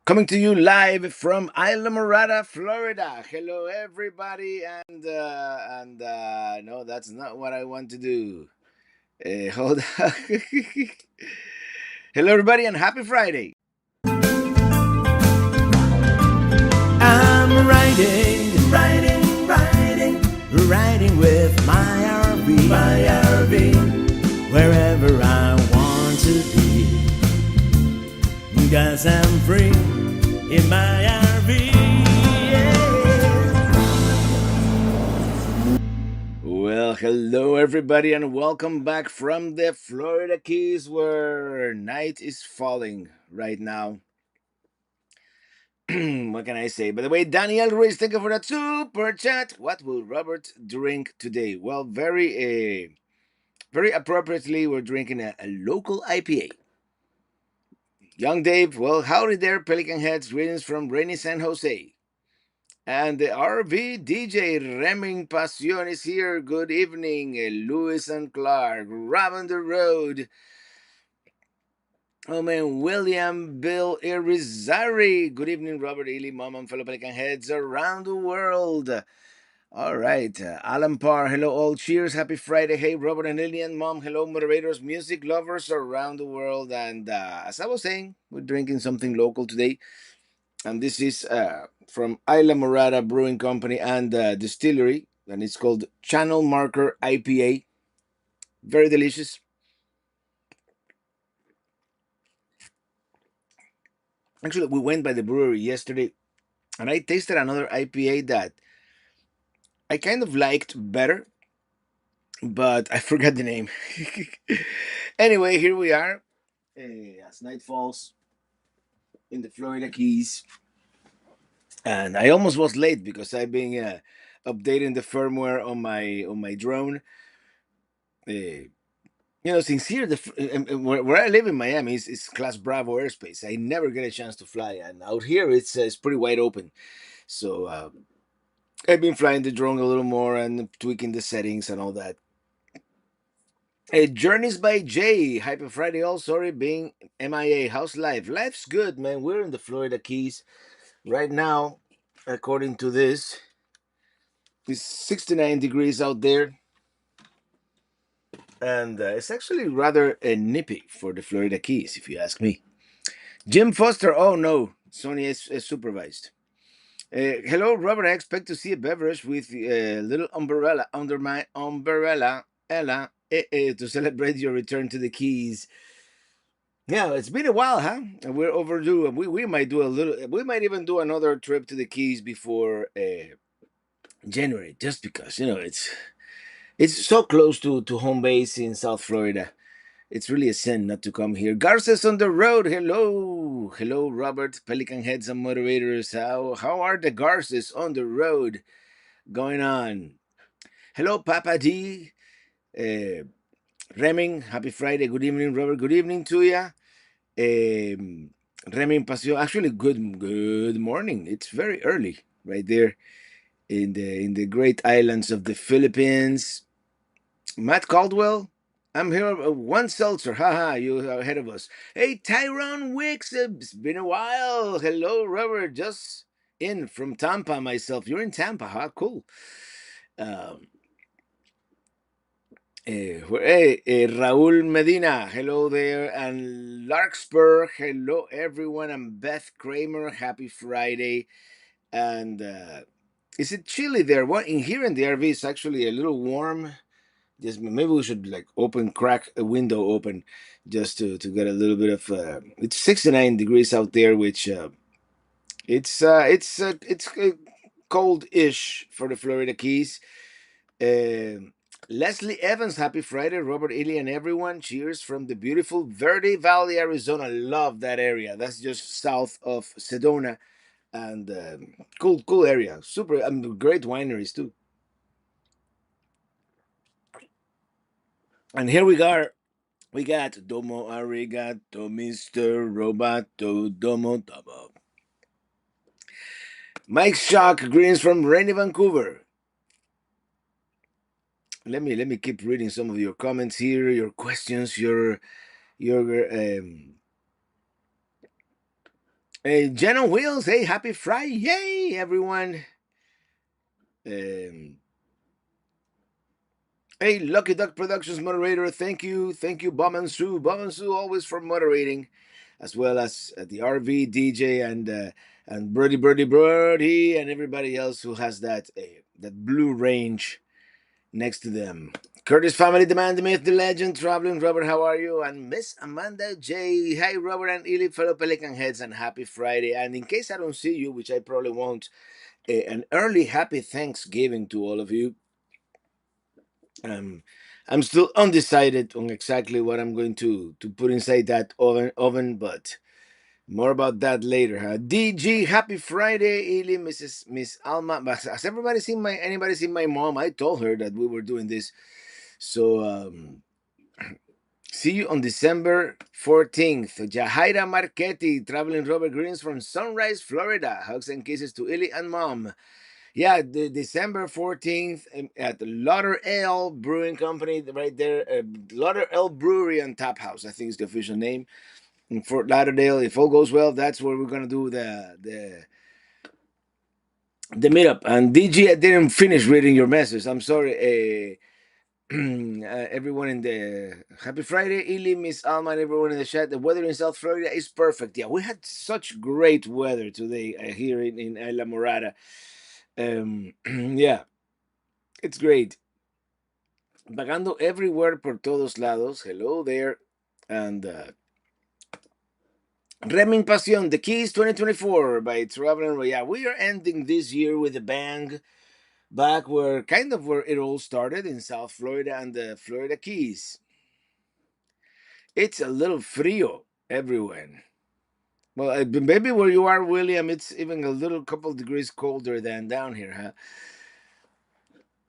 Coming to you live from Islamorada, Florida. Hello, everybody, and no, that's not what I want to do. Hold on. Hello, everybody, and happy Friday. I'm riding with my RV, wherever I want to be. 'Cause I'm free in my RV. Yeah. Well, hello, everybody, and welcome back from the Florida Keys, where night is falling right now. What can I say? By the way, Daniel Ruiz, thank you for that super chat. What will Robert drink today? Well, very appropriately, we're drinking a local IPA. Young Dave, well, howdy there, Pelican Heads. Greetings from rainy San Jose. And the RV DJ Reming Pasion is here. Good evening, Lewis and Clark. Rob on the road. Oh man, William Bill Irizarry. Good evening, Robert Ely, Mom, and fellow Pelican Heads around the world. All right, Alan Parr, hello all, cheers, happy Friday. Hey, Robert and Lillian, Mom, hello, moderators, music lovers around the world. And as I was saying, we're drinking something local today, and this is from Islamorada Brewing Company and Distillery, and it's called Channel Marker IPA. Very delicious. Actually, we went by the brewery yesterday, and I tasted another IPA that I kind of liked better, but I forgot the name. Anyway, here we are as night falls in the Florida Keys, and I almost was late because I've been updating the firmware on my drone. Since here where I live in Miami is Class Bravo airspace. I never get a chance to fly, and out here it's pretty wide open. So I've been flying the drone a little more and tweaking the settings and all that. Journeys by Jay, Hyper Friday, all sorry, being MIA. How's life? Life's good, man. We're in the Florida Keys right now. According to this, it's 69 degrees out there, and it's actually rather nippy for the Florida Keys, if you ask me. Jim Foster, oh no, Sony is supervised. Hello, Robert. I expect to see a beverage with a little umbrella under my umbrella, Ella, to celebrate your return to the Keys. Yeah, it's been a while, huh? We're overdue. We might do a little. We might even do another trip to the Keys before January, just because it's so close to home base in South Florida. It's really a sin not to come here. Garces on the road. Hello, hello, Robert. Pelican heads and moderators. How are the Garces on the road going on? Hello, Papa D. Uh, Reming. Happy Friday. Good evening, Robert. Good evening to ya. Reming Pasio. Actually, good morning. It's very early right there in the great islands of the Philippines. Matt Caldwell, I'm here. One seltzer. Haha, you are ahead of us. Hey, Tyrone Wicks. It's been a while. Hello, Robert. Just in from Tampa myself. You're in Tampa, huh? Cool. Um, Raul Medina. Hello there. And Larkspur. Hello, everyone. And Beth Kramer. Happy Friday. And is it chilly there? What in here in the RV is actually a little warm. Just maybe we should like crack a window open just to get a little bit of it's 69 degrees out there, which it's cold-ish for the Florida Keys. um Leslie Evans, happy Friday. Robert Ely and everyone, cheers from the beautiful Verde Valley, Arizona. Love that area. That's just south of Sedona, and cool area. Super, great wineries too. And here we are. We got Domo Arigato, Mr. Roboto, Domo Tomo. Mike Shock greens from rainy Vancouver. Let me keep reading some of your comments here, your questions, your Jen on Wheels, hey, happy Friday, yay, everyone. Um, hey, Lucky Duck Productions moderator, thank you, Bomb and Sue, always for moderating, as well as the RV DJ and Birdie, and everybody else who has that blue range next to them. Curtis family, the man, the myth, the legend, traveling Robert, how are you? And Miss Amanda J. Hi, Robert and Ely, fellow Pelican heads, and happy Friday. And in case I don't see you, which I probably won't, an early happy Thanksgiving to all of you. Um, I'm still undecided on exactly what I'm going to put inside that oven, but more about that later. Huh? DG, happy Friday, Ely, Miss Alma. Has everybody seen my anybody seen my mom? I told her that we were doing this. So see you on December 14th. Jahaira Marchetti, traveling Robert Greens from Sunrise, Florida. Hugs and kisses to Illy and mom. Yeah, the December 14th at the Lauder Brewing Company, right there. Lauder Brewery and Tap House, I think is the official name in Fort Lauderdale. If all goes well, that's where we're gonna do the meetup. And DG, I didn't finish reading your message. I'm sorry. Everyone in the happy Friday, Ili, Miss Alma, and everyone in the chat. The weather in South Florida is perfect. Yeah, we had such great weather today here in Islamorada. Yeah, it's great. Vagando everywhere por todos lados. Hello there. And Reming Pasión, The Keys 2024 by Traveling Royale. We are ending this year with a bang. Back where kind of where it all started in South Florida and the Florida Keys. It's a little frío everywhere. Well, maybe where you are, William, it's even a little couple degrees colder than down here, huh?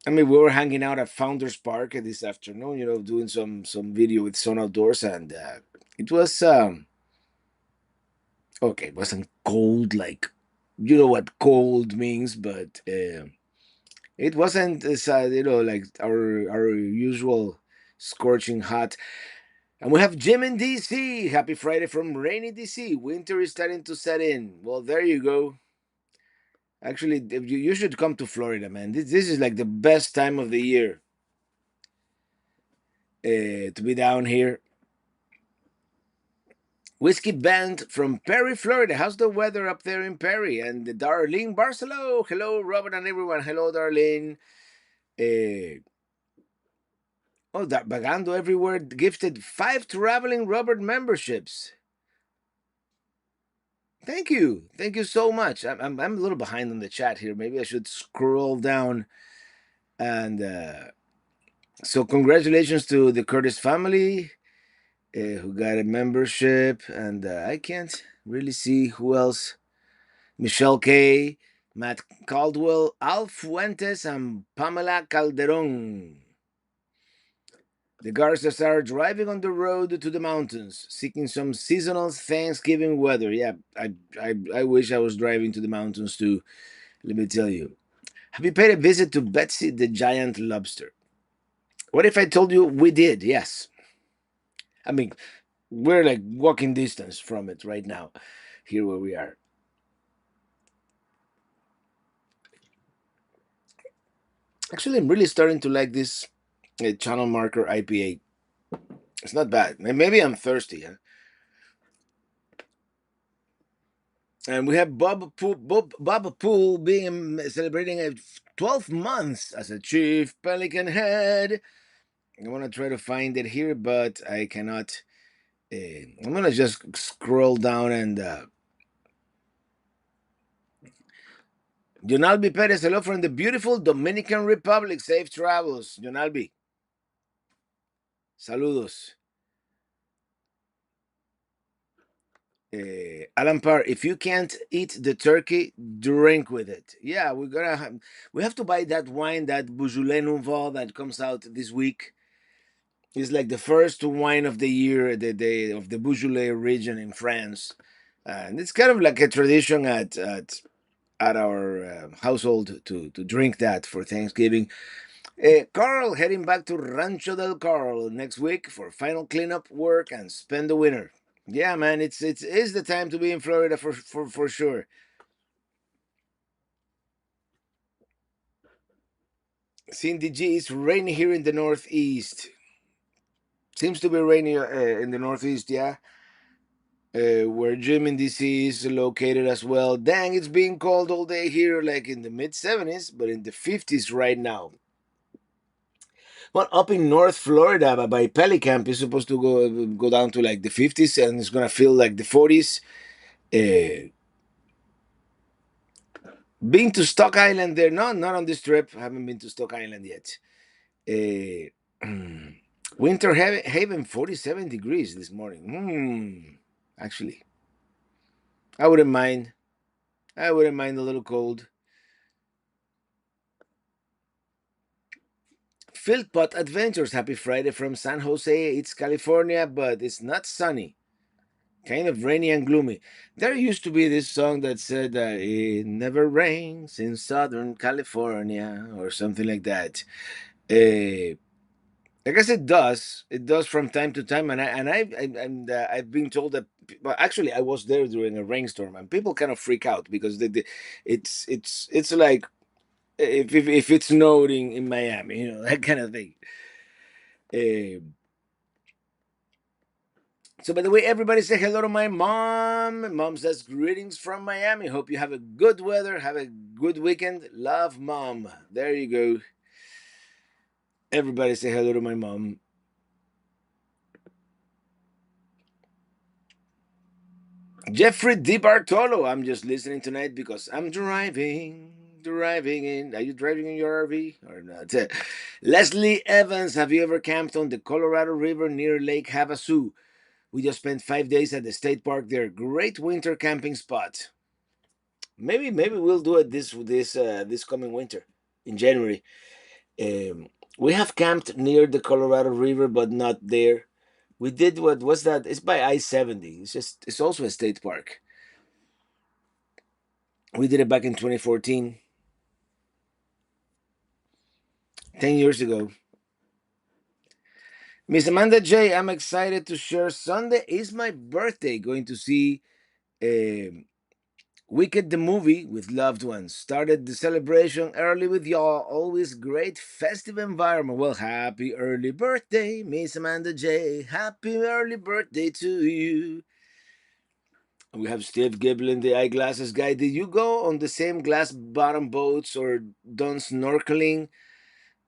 I mean, we were hanging out at Founders Park this afternoon, doing some video with Sun Outdoors, and it was okay. It wasn't cold like you know what cold means, but it wasn't as like our usual scorching hot. And we have Jim in DC. Happy Friday from rainy DC. Winter is starting to set in. Well, there you go. Actually, you should come to Florida, man. This is like the best time of the year to be down here. Whiskey Band from Perry, Florida. How's the weather up there in Perry? And Darlene Barcelo. Hello, Robert and everyone. Hello, Darlene. Uh, that Bagando Everywhere gifted 5 traveling Robert memberships. Thank you. Thank you so much. I'm a little behind on the chat here. Maybe I should scroll down. And so, congratulations to the Curtis family who got a membership. And I can't really see who else. Michelle K., Matt Caldwell, Al Fuentes, and Pamela Calderon. The Garcias are driving on the road to the mountains, seeking some seasonal Thanksgiving weather. Yeah, I wish I was driving to the mountains too. Let me tell you. Have you paid a visit to Betsy the Giant Lobster? What if I told you we did? Yes. I mean, we're like walking distance from it right now, here where we are. Actually, I'm really starting to like this channel marker IPA. It's not bad. Maybe I'm thirsty, huh? And we have Bob Poole being celebrating 12 months as a chief pelican head. I want to try to find it here, but I cannot. I'm gonna just scroll down and Jonalbi Perez, hello from the beautiful Dominican Republic. Safe travels, Jonalbi. Saludos. Alan Parr, if you can't eat the turkey, drink with it. Yeah, we have to buy that wine, that Beaujolais Nouveau that comes out this week. It's like the first wine of the year, the day of the Beaujolais region in France, and it's kind of like a tradition at our household to drink that for Thanksgiving. Carl heading back to Rancho del Carl next week for final cleanup work and spend the winter. Yeah, man, it's is the time to be in Florida for sure. Cindy G, it's raining here in the Northeast. Seems to be raining in the Northeast, yeah. Where Jim in DC is located as well. Dang, it's being cold all day here, like in the mid 70s, but in the 50s right now. Well, up in North Florida, by Pelicamp, it's supposed to go down to like the 50s, and it's gonna feel like the 40s. Uh, been to Stock Island there? No, not on this trip. I haven't been to Stock Island yet. Uh, Winter Haven, 47 degrees this morning. Actually, I wouldn't mind. I wouldn't mind a little cold. Fieldpot Adventures, happy Friday from San Jose. It's California, but it's not sunny. Kind of rainy and gloomy. There used to be this song that said that it never rains in Southern California or something like that. Uh, I guess it does. It does from time to time, and I've been told that. Well, actually, I was there during a rainstorm, and people kind of freak out because it's like if it snowed in Miami, that kind of thing. Uh, So, by the way, everybody say hello to my mom. Mom says greetings from Miami. Hope you have a good weather. Have a good weekend. Love, mom. There you go. Everybody say hello to my mom. Jeffrey Di Bartolo. I'm just listening tonight because I'm driving in. Are you driving in your RV or not? Leslie Evans. Have you ever camped on the Colorado River near Lake Havasu? We just spent 5 days at the state park there. Great winter camping spot. Maybe we'll do it this coming winter in January. We have camped near the Colorado River, but not there. We did what was that? It's by I-70. It's also a state park. We did it back in 2014, 10 years ago. Miss Amanda J, I'm excited to share. Sunday is my birthday. Going to see um Wicked the movie with loved ones. Started the celebration early with y'all. Always great festive environment. Well, happy early birthday, Miss Amanda J. Happy early birthday to you. We have Steve Giblin, the eyeglasses guy. Did you go on the same glass bottom boats or done snorkeling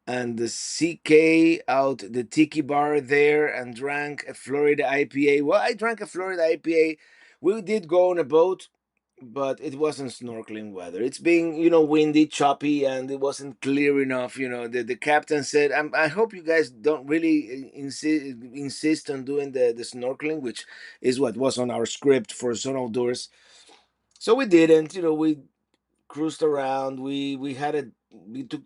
and the CK out the tiki bar there and drank a Florida IPA? Well, I drank a Florida IPA. We did go on a boat, but it wasn't snorkeling weather. It's being, windy, choppy, and it wasn't clear enough. The captain said, I hope you guys don't really insist on doing the snorkeling, which is what was on our script for Zone Outdoors. So we didn't. We cruised around. We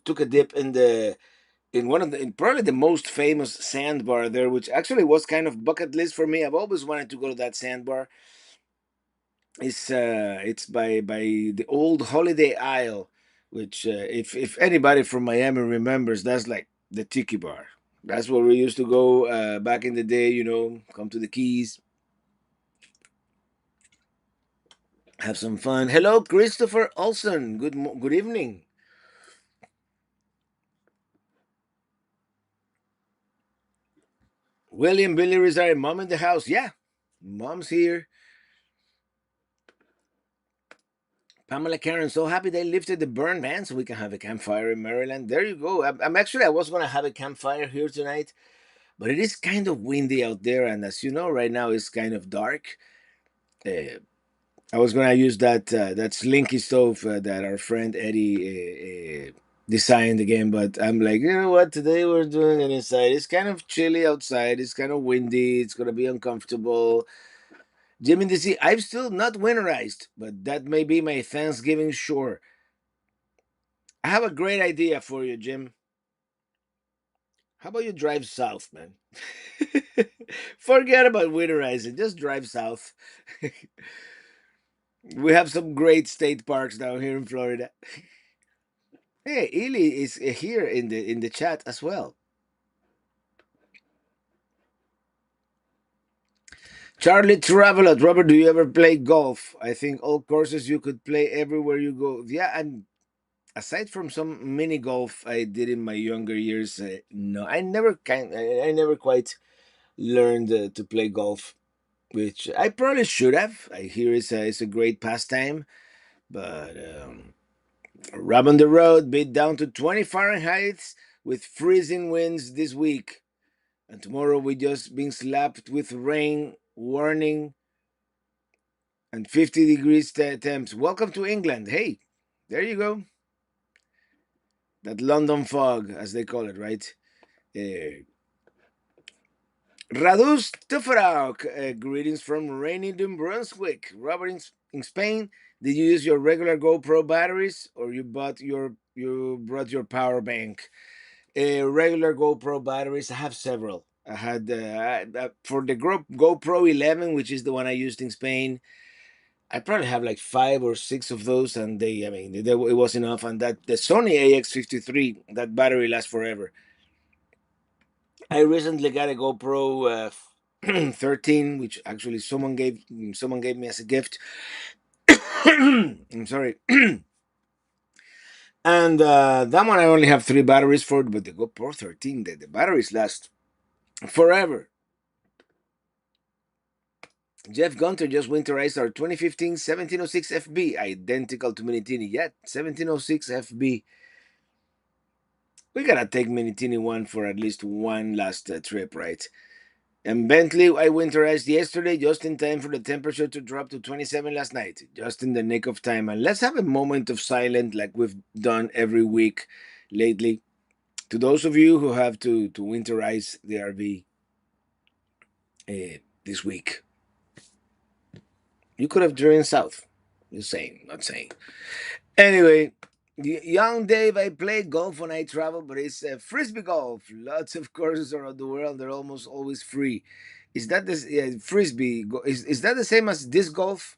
took a dip in one of probably the most famous sandbar there, which actually was kind of bucket list for me. I've always wanted to go to that sandbar. It's by the old Holiday Isle, which if anybody from Miami remembers, that's like the tiki bar. That's where we used to go back in the day. Come to the Keys, have some fun. Hello, Christopher Olson. Good evening. William Billy Rizari, mom in the house. Yeah, mom's here. Pamela Karen, so happy they lifted the burn ban so we can have a campfire in Maryland. There you go. I'm actually, I was going to have a campfire here tonight, but it is kind of windy out there. And as you know, right now it's kind of dark. Uh, I was going to use that slinky stove that our friend Eddie designed again, but I'm like, you know what? Today we're doing it inside. It's kind of chilly outside. It's kind of windy. It's going to be uncomfortable. Jim in the Sea, I'm still not winterized, but that may be my Thanksgiving shore. I have a great idea for you, Jim. How about you drive south, man? Forget about winterizing. Just drive south. We have some great state parks down here in Florida. Hey, Ely is here in the chat as well. Charlie Travelot, Robert, do you ever play golf? I think all courses you could play everywhere you go. Yeah, and aside from some mini golf I did in my younger years, no, I never quite learned to play golf, which I probably should have. I hear it's a great pastime, but rub on the road, beat down to 20 Fahrenheit with freezing winds this week. And tomorrow we just being slapped with rain warning and 50 degrees temps. Welcome to England. Hey, there you go. That London fog, as they call it, right? Uh, Radus Tufarauk, greetings from rainy New Brunswick. Robert, in Spain, did you use your regular GoPro batteries, or you brought your power bank? Regular GoPro batteries. I have several. I had for the GoPro 11, which is the one I used in Spain. I probably have like 5 or 6 of those, and it was enough. And that the Sony AX53, that battery lasts forever. I recently got a GoPro 13, which actually someone gave me as a gift. I'm sorry, and that one I only have 3 batteries for it, but the GoPro 13, the batteries last forever. Jeff Gunter just winterized our 2015 1706 FB, identical to Minitini. Yet 1706 FB. We gotta take Minitini one for at least one last trip, right? And Bentley, I winterized yesterday just in time for the temperature to drop to 27 last night, just in the nick of time. And let's have a moment of silence like we've done every week lately. To those of you who have to winterize the RV this week, you could have driven south. Just saying, not saying. Anyway, young Dave, I play golf when I travel, but it's frisbee golf. Lots of courses around the world. They're almost always free. Is that this frisbee? Is that the same as disc golf?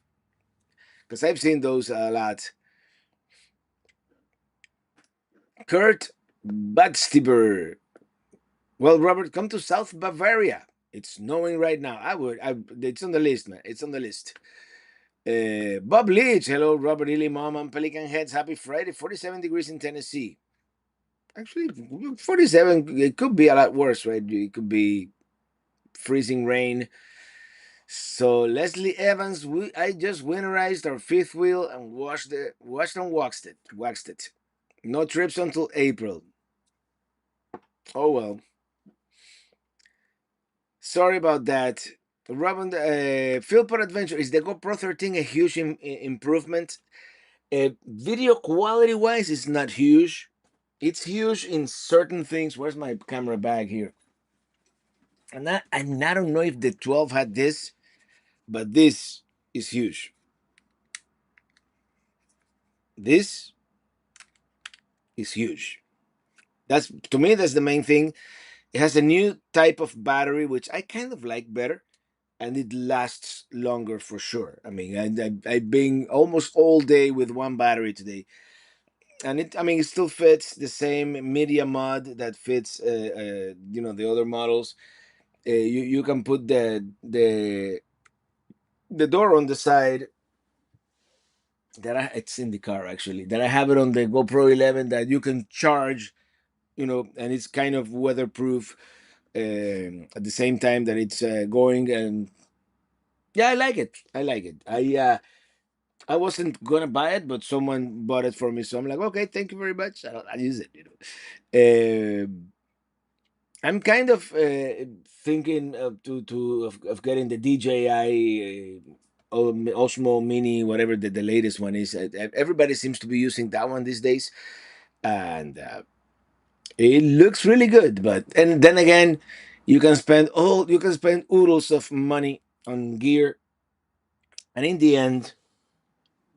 Because I've seen those a lot. Kurt Badstiber. Well, Robert, come to South Bavaria. It's snowing right now. I would. It's on the list, man. It's on the list. Bob Leach. Hello, Robert, Illy, Mom, and Pelican Heads. Happy Friday. 47 degrees in Tennessee. Actually, 47. It could be a lot worse, right? It could be freezing rain. So Leslie Evans, I just winterized our fifth wheel and washed and waxed it. No trips until April. Oh well. Sorry about that. Robin, Philpot Adventure, is the GoPro 13 a huge improvement? Video quality wise, it's not huge. It's huge in certain things. Where's my camera bag here? And I don't know if the 12 had this, but this is huge. This is huge. That's to me. That's the main thing. It has a new type of battery, which I kind of like better, and it lasts longer for sure. I mean, I've been almost all day with one battery today, and it still fits the same media mod that fits, the other models. You can put the door on the side it's in the car actually that I have it on the GoPro 11 that you can charge, and it's kind of weatherproof at the same time that it's going. And yeah, I like it. I wasn't gonna buy it, but someone bought it for me, so I'm like, okay, thank you very much. I'll use it. I'm kind of thinking of getting the DJI Osmo Mini, whatever the latest one is. Everybody seems to be using that one these days, and it looks really good. But and then again, you can spend oodles of money on gear, and in the end,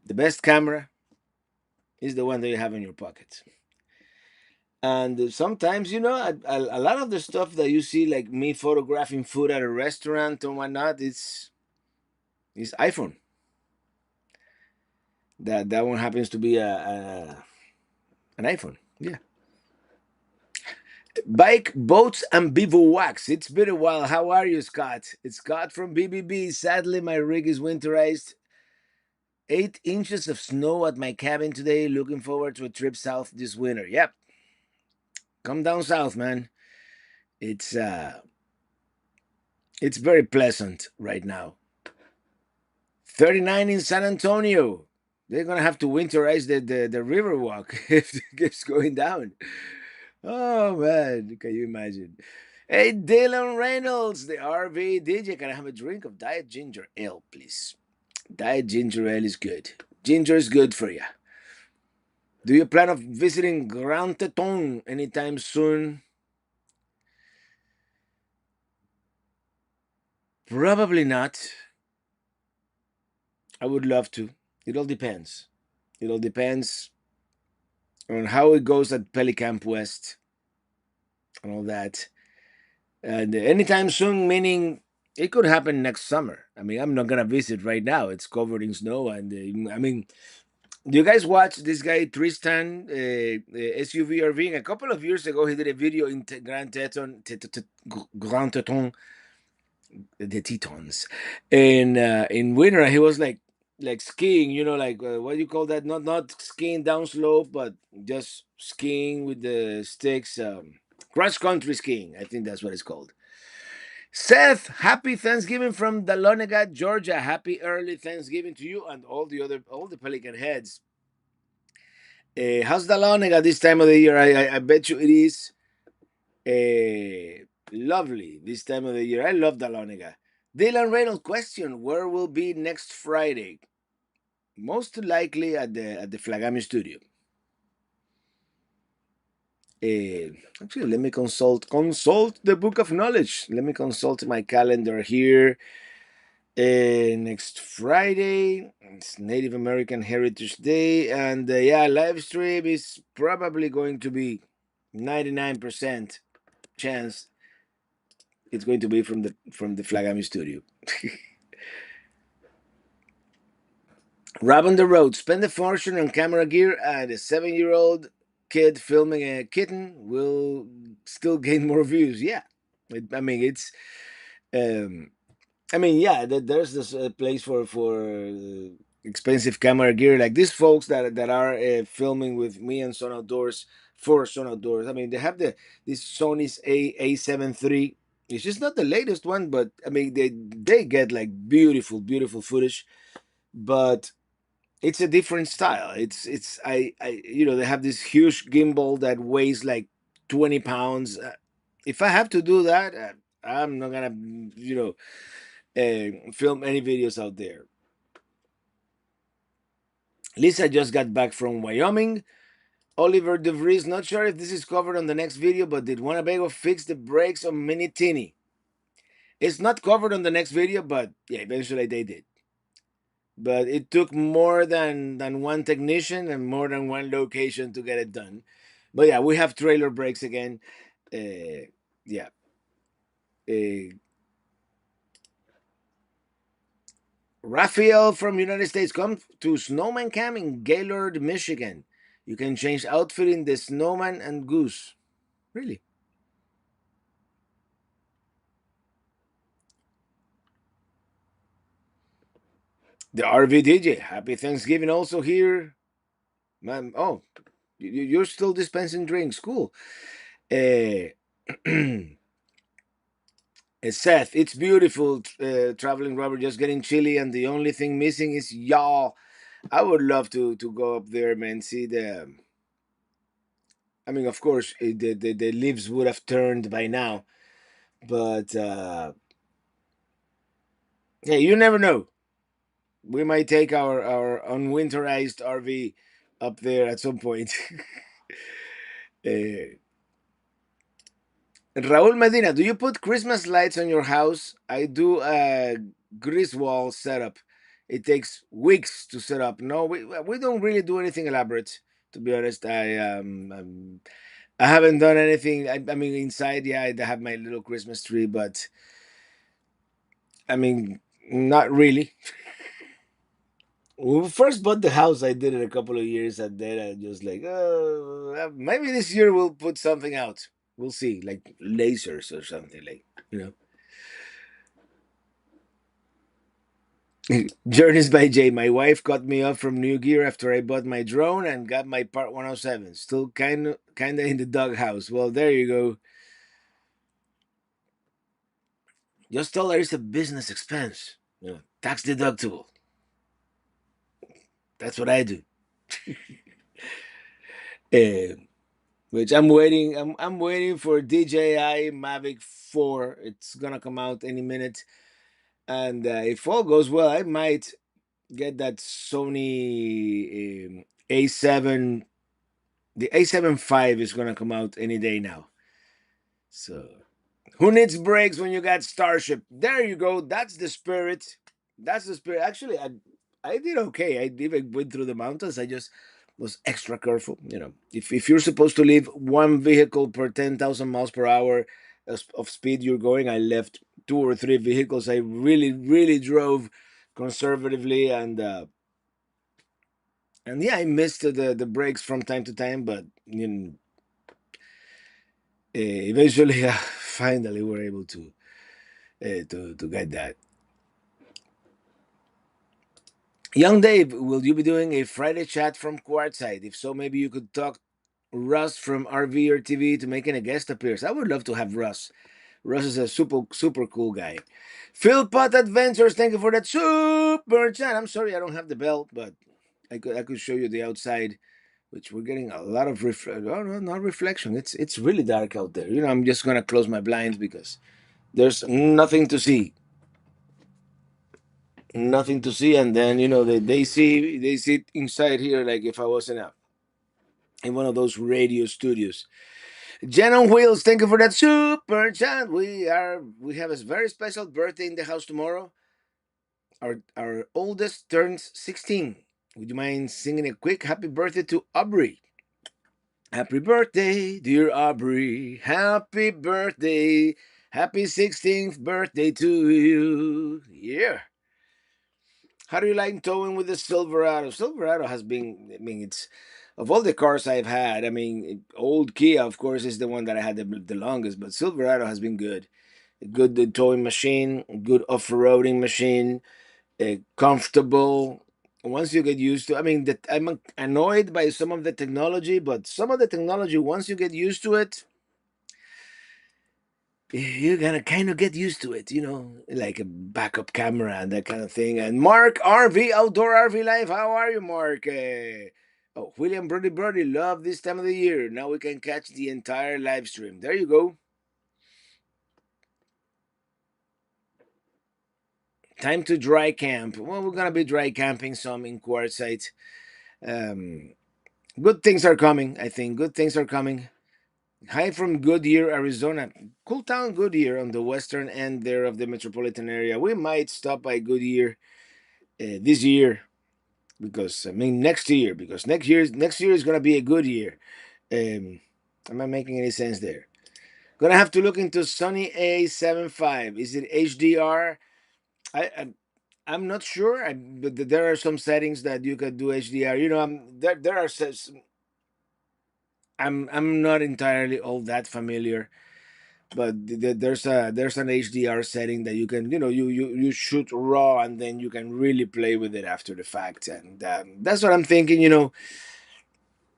the best camera is the one that you have in your pocket. And sometimes, a lot of the stuff that you see, like me photographing food at a restaurant or whatnot, it's iPhone. That one happens to be an iPhone. Yeah. Bike, boats, and bivouacs. It's been a while. How are you, Scott? It's Scott from BBB. Sadly, my rig is winterized. 8 inches of snow at my cabin today. Looking forward to a trip south this winter. Yep, come down south, man. It's uh, it's very pleasant right now. 39 in San Antonio. They're gonna have to winterize the river walk if it keeps going down. Oh man, can you imagine? Hey, Dylan Reynolds, the RV DJ. Can I have a drink of Diet Ginger Ale, please? Diet Ginger Ale is good. Ginger is good for you. Do you plan on visiting Grand Teton anytime soon? Probably not. I would love to. It all depends. It all depends on how it goes at Pelicamp West and all that. And anytime soon, meaning it could happen next summer. I mean, I'm not gonna visit right now. It's covered in snow, and I mean, do you guys watch this guy Tristan SUV RVing? A couple of years ago, he did a video in Grand Teton, Grand Teton, the Tetons, and in winter he was like skiing. You know, like what do you call that? Not skiing down slope, but just skiing with the sticks. Cross country skiing. I think that's what it's called. Seth, happy Thanksgiving from Dahlonega, Georgia. Happy early Thanksgiving to you and all the Pelican heads. How's Dahlonega this time of the year? I bet you it is lovely this time of the year. I love Dahlonega. Dylan Reynolds question: where will be next Friday? Most likely at the Flagami studio. Actually, let me consult the book of knowledge. Let me consult my calendar here. Next Friday, it's Native American Heritage Day, and yeah, live stream is probably going to be 99% chance it's going to be from the Flagami studio. Rob on the road, spend a fortune on camera gear, and a 7-year-old kid filming a kitten will still gain more views. Yeah, I mean it's um, I mean, yeah, there's this place for expensive camera gear like these folks that are filming with me and Son Outdoors for Son Outdoors. I mean, they have this Sony's A7 III. It's just not the latest one, but I mean, they get like beautiful footage, but it's a different style. I they have this huge gimbal that weighs like 20 pounds. If I have to do that, I'm not gonna film any videos out there. Lisa just got back from Wyoming. Oliver DeVries, not sure if this is covered on the next video, but did Winnebago fix the brakes on Mini Tini? It's not covered on the next video, but yeah, eventually they did. But it took more than one technician and more than one location to get it done. But yeah, we have trailer brakes again. Yeah. Uh, Raphael from United States, come to Snowman Camp in Gaylord, Michigan. You can change outfit in the Snowman and Goose. Really? The RV DJ. Happy Thanksgiving also here. Man, oh, you're still dispensing drinks. Cool. Uh, Seth, it's beautiful traveling rubber, just getting chilly, and the only thing missing is y'all. I would love to go up there, man. See the. I mean, of course, the leaves would have turned by now, but hey, you never know. We might take our unwinterized RV up there at some point. uh, Raul Medina, do you put Christmas lights on your house? I do a Griswold setup. It takes weeks to set up. No, we don't really do anything elaborate. To be honest, I haven't done anything. I mean, inside, yeah, I have my little Christmas tree, but I mean, not really. When we first bought the house, I did it a couple of years, and then I just like, maybe this year we'll put something out. We'll see, like lasers or something, like you know. Journeys by Jay. My wife got me up from New Gear after I bought my drone and got my Part 107. Still kind of in the doghouse. Well, there you go. Just tell her it's a business expense. You know, tax deductible. That's what I do. Uh, which I'm waiting. I'm waiting for DJI Mavic 4. It's gonna come out any minute. And if all goes well, I might get that Sony A7. The A7 V is gonna come out any day now. So who needs brakes when you got Starship? There you go. That's the spirit. That's the spirit. Actually, I did okay. I even went through the mountains. I just was extra careful. You know, if you're supposed to leave one vehicle per 10,000 miles per hour of speed you're going, I left two or three vehicles. I really drove conservatively, and yeah, I missed the brakes from time to time, but you know, eventually, finally, we're able to get that. Young Dave, will you be doing a Friday chat from Quartzsite? If so, maybe you could talk Russ from RV or TV to making a guest appearance. I would love to have Russ. Russ is a super cool guy. Phil Pot Adventures, thank you for that super chat. I'm sorry I don't have the bell, but I could show you the outside, which we're getting a lot of oh, no, not reflection. It's really dark out there. You know, I'm just gonna close my blinds because there's nothing to see, nothing to see, and then you know they sit inside here like if I was in one of those radio studios. Jen on Wheels, thank you for that super chat. We have a very special birthday in the house tomorrow. Our oldest turns 16. Would you mind singing a quick happy birthday to Aubrey? Happy birthday, dear Aubrey. Happy birthday. Happy 16th birthday to you. Yeah. How do you like towing with the Silverado? Silverado has been, I mean, it's of all the cars I've had, I mean, old Kia, of course, is the one that I had the longest, but Silverado has been good. A good towing machine, good off roading machine, comfortable. Once you get used to, I mean, I'm annoyed by some of the technology, but some of the technology, once you get used to it, you're gonna kind of get used to it, you know, like a backup camera and that kind of thing. And Mark RV Outdoor RV Life, how are you, Mark? Oh, William Brody, love this time of the year. Now we can catch the entire live stream. There you go. Time to dry camp. Well, we're gonna be dry camping some in Quartzsite. Um, Good things are coming. I think good things are coming. Hi from Goodyear, Arizona. Cool town, Goodyear, on the western end there of the metropolitan area. We might stop by Goodyear this year because I mean next year is gonna be a good year. Um, am I making any sense there? Gonna have to look into Sony A75. Is it HDR? I'm not sure. But there are some settings that you could do HDR. You know, there are I'm not entirely all that familiar, but there's an HDR setting that you can, you know, you shoot raw and then you can really play with it after the fact, and that's what I'm thinking. You know,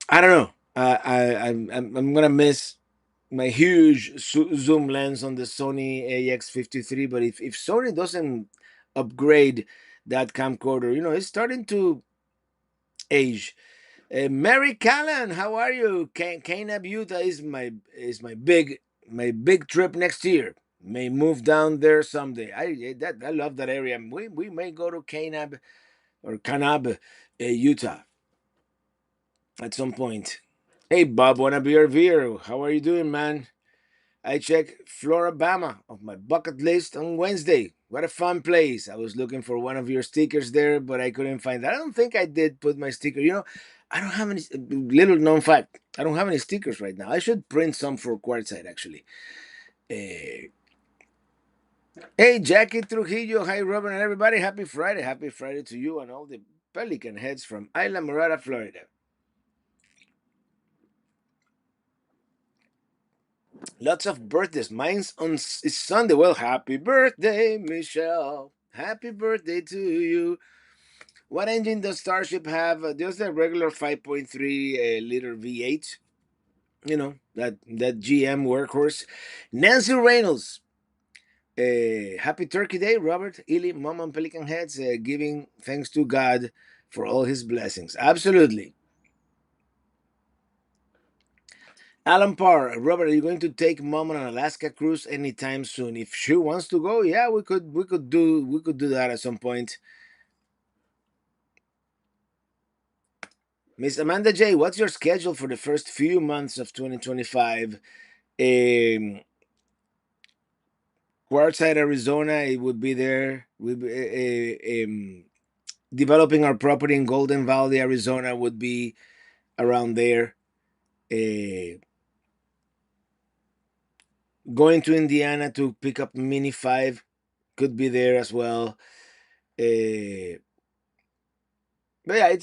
I don't know. I'm gonna miss my huge zoom lens on the Sony AX53, but if Sony doesn't upgrade that camcorder, you know, it's starting to age. Mary Callan, how are you? Cana Buta is my big trip next year. May move down there someday. I love that area. We may go to Kanab or Kanab, Utah at some point. Hey Bob, wanna be our beer? How are you doing, man? I checked Florabama of my bucket list on Wednesday. What a fun place. I was looking for one of your stickers there, but I couldn't find that. I don't think I did put my sticker. You know, I don't have any, little known fact, I don't have any stickers right now. I should print some for Quartzsite, actually. Uh, hey, Jackie Trujillo. Hi, Robin, and everybody. Happy Friday. Happy Friday to you and all the pelican heads from Islamorada, Florida. Lots of birthdays. Mine's on is Sunday. Well, happy birthday, Michelle. Happy birthday to you. What engine does Starship have? Just a regular 5.3 liter V8. You know, that GM workhorse. Nancy Reynolds. Happy Turkey Day, Robert, Ely, Mom, and Pelican Heads, giving thanks to God for all his blessings. Absolutely. Alan Parr, Robert, are you going to take Mom on an Alaska cruise anytime soon? If she wants to go, yeah, we could do that at some point. Miss Amanda J, what's your schedule for the first few months of 2025? Um, Quartzsite, Arizona, it would be there. Developing our property in Golden Valley, Arizona, would be around there. Uh, Going to Indiana to pick up Mini 5 could be there as well. Uh, but yeah,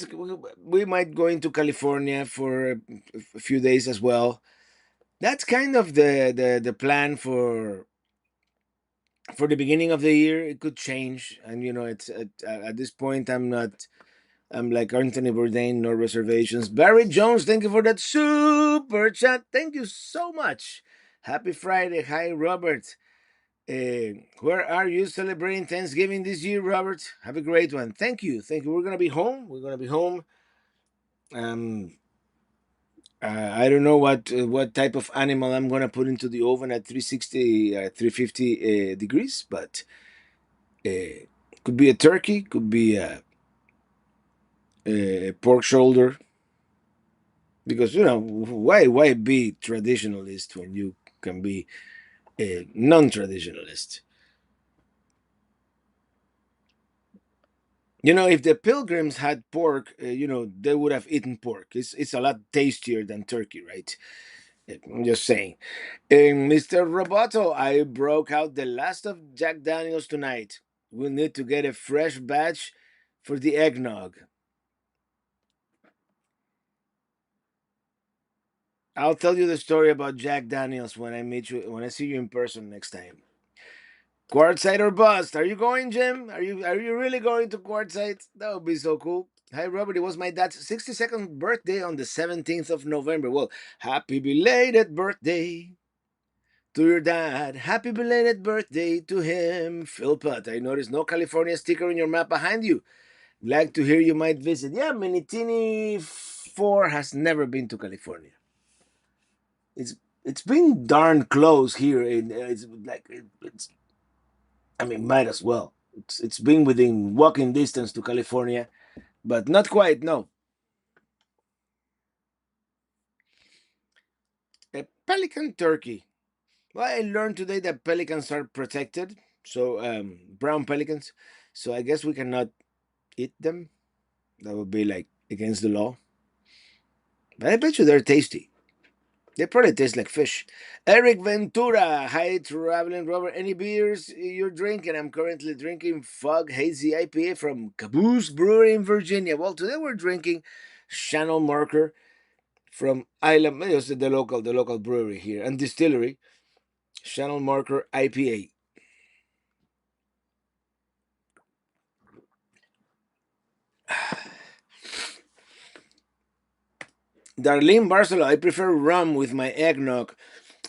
we might go into California for a few days as well. That's kind of the plan for the beginning of the year. It could change, and it's at this point I'm not. I'm like Anthony Bourdain, no reservations. Barry Jones, thank you for that super chat. Thank you so much. Happy Friday. Hi, Robert. Where are you celebrating Thanksgiving this year, Robert? Have a great one. Thank you. Thank you. We're gonna be home. We're gonna be home. Um, I don't know what type of animal I'm gonna put into the oven at 360, 350 degrees, but could be a turkey, could be a pork shoulder. Because why be traditionalist when you can be a non-traditionalist? If the pilgrims had pork, they would have eaten pork. It's a lot tastier than turkey, right? I'm just saying. Mr. Roboto, I broke out the last of Jack Daniels tonight. We need to get a fresh batch for the eggnog. I'll tell you the story about Jack Daniels when I see you in person next time. Quartzsite or bust? Are you going, Jim? Are you really going to Quartzsite? That would be so cool. Hi, Robert. It was my dad's 62nd birthday on the 17th of November. Well, happy belated birthday to your dad. Happy belated birthday to him. Phil Putt. I noticed no California sticker on your map behind you. Glad to hear you might visit. Yeah, Minitini 4 has never been to California. It's been darn close here. It's like it's I mean, might as well. It's been within walking distance to California, but not quite. No, a pelican turkey. Well, I learned today that pelicans are protected. So brown pelicans. So I guess we cannot eat them. That would be like against the law. But I bet you they're tasty. They probably taste like fish. Eric Ventura, hi traveling Robert. Any beers you're drinking? I'm currently drinking Fog Hazy IPA from Caboose Brewery in Virginia. Well, today we're drinking Channel Marker from Island. It's the local brewery here and distillery. Channel Marker IPA. Darlene Barcelo, I prefer rum with my eggnog.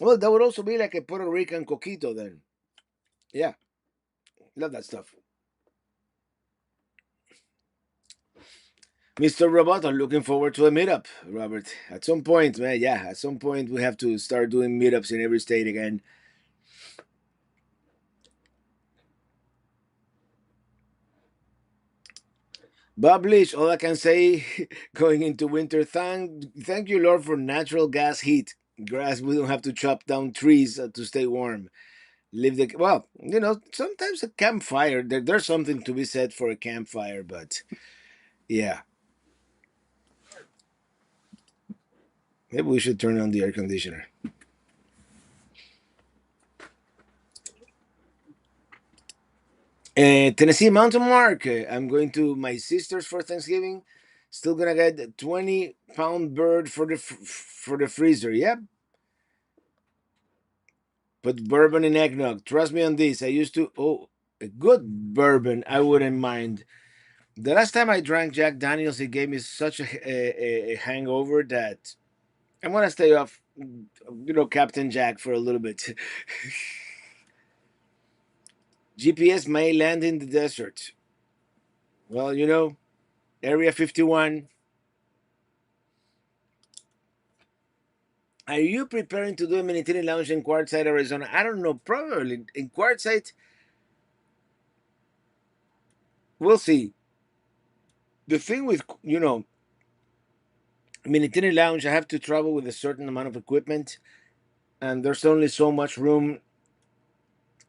Well, that would also be like a Puerto Rican coquito then. Yeah, love that stuff. Mr. Robot, I'm looking forward to a meetup, Robert. At some point, man, yeah, at some point we have to start doing meetups in every state again. Bob Leach, all I can say, going into winter, thank you, Lord, for natural gas heat. Grass, we don't have to chop down trees to stay warm. Sometimes a campfire, there's something to be said for a campfire, but yeah, maybe we should turn on the air conditioner. Tennessee Mountain Mark. I'm going to my sister's for Thanksgiving. Still gonna get a 20-pound bird for the freezer. Yep. Put bourbon in eggnog. Trust me on this. I used to. Oh, a good bourbon. I wouldn't mind. The last time I drank Jack Daniels, it gave me such a hangover that I'm gonna stay off. Captain Jack for a little bit. GPS may land in the desert. Well, Area 51. Are you preparing to do a mini lounge in Quartzsite, Arizona? I don't know. Probably in Quartzsite. We'll see. The thing with mini lounge, I have to travel with a certain amount of equipment, and there's only so much room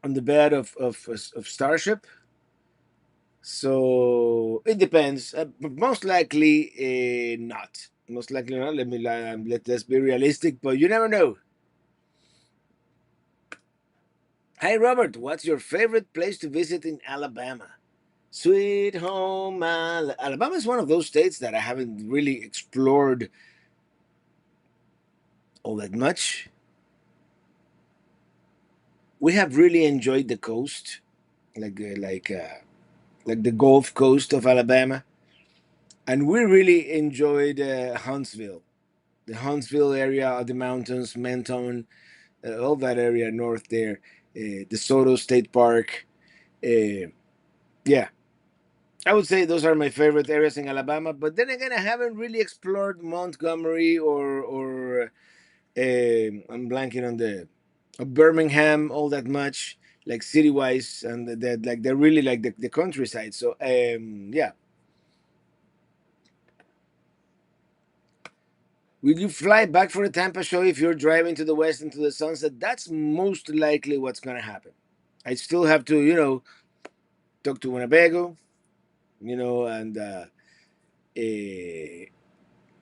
on the bed of Starship. So it depends. But most likely not. Most likely not. Let's be realistic, but you never know. Hi Robert, what's your favorite place to visit in Alabama? Sweet home Alabama is one of those states that I haven't really explored all that much. We have really enjoyed the coast, like the Gulf Coast of Alabama, and we really enjoyed Huntsville, the Huntsville area, the mountains, Menton, all that area north there, the Soto State Park. Uh, yeah, I would say those are my favorite areas in Alabama. But then again, I haven't really explored Montgomery or I'm blanking on the Birmingham all that much, like city wise, and that like they're really like the countryside. So yeah, will you fly back for the Tampa show if you're driving to the west into the sunset? That's most likely what's gonna happen. I still have to talk to Winnebago, and